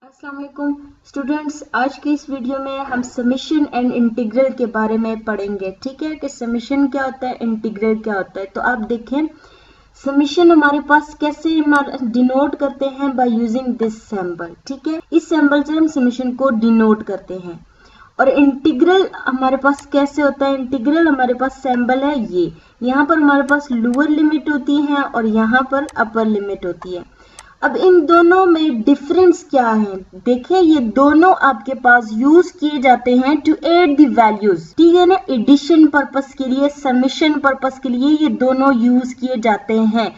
अस्सलाम वालेकुम स्टूडेंट्स, आज की इस वीडियो में हम समेशन एंड इंटीग्रल के बारे में पढ़ेंगे। ठीक है कि समेशन क्या होता है, इंटीग्रल क्या होता है। तो आप देखें समेशन हमारे पास कैसे डिनोट करते हैं बाय यूजिंग दिस सिंबल। ठीक है, इस सिंबल से हम समेशन को डिनोट करते हैं। और इंटीग्रल हमारे पास कैसे होता है, इंटीग्रल हमारे पास सिंबल है ये, यहाँ पर हमारे पास लोअर लिमिट होती है और यहाँ पर अपर लिमिट होती है। अब इन दोनों में डिफरेंस क्या है, देखें ये दोनों आपके पास यूज किए जाते हैं टू ऐड द वैल्यूज। ठीक है ना, एडिशन पर्पस के लिए, समेशन पर्पस के लिए ये दोनों यूज किए जाते हैं।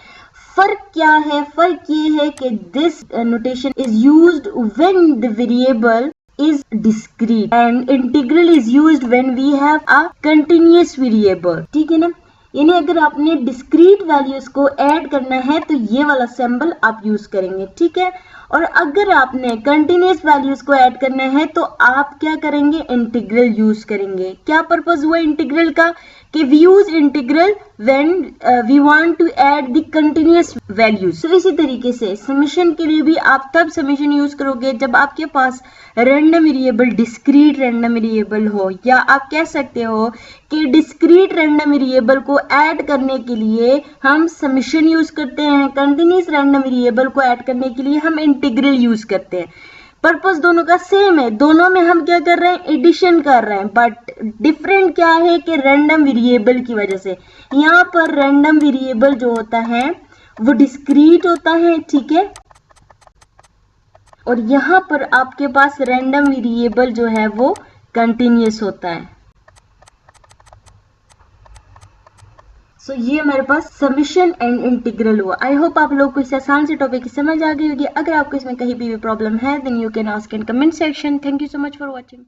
फर्क क्या है, फर्क ये है कि this notation is used when the variable is discrete and integral is used when we have a continuous variable। ठीक है ना, यानी अगर आपने डिस्क्रीट वैल्यूज को ऐड करना है तो ये वाला सिंबल आप यूज करेंगे। ठीक है, और अगर आपने कंटिन्यूस वैल्यूज को ऐड करना है तो आप क्या करेंगे, इंटीग्रल यूज करेंगे। क्या पर्पस हुआ इंटीग्रल का कि we use integral when we want to add the continuous values. तो इसी तरीके से समेशन के लिए भी आप तब समेशन यूज करोगे जब आपके पास random variable, discrete random variable हो, या आप कह सकते हो कि डिस्क्रीट रैंडम वेरिएबल को ऐड करने के लिए हम समेशन यूज करते हैं, कंटिन्यूस रैंडम वेरिएबल को ऐड करने के लिए हम इंटीग्रल यूज करते हैं। पर्पस दोनों का सेम है, दोनों में हम क्या कर रहे हैं, एडिशन कर रहे हैं, बट डिफरेंट क्या है कि रैंडम वेरिएबल की वजह से यहाँ पर रैंडम वेरिएबल जो होता है वो डिस्क्रीट होता है। ठीक है, और यहाँ पर आपके पास रैंडम वेरिएबल जो है वो कंटिन्यूस होता है। सो ये हमारे पास समेशन एंड इंटीग्रल हुआ। आई होप आप लोग को इस आसान से टॉपिक की समझ आ गई होगी। अगर आपको इसमें कहीं भी प्रॉब्लम है then you can ask in comment section. Thank you so much for watching.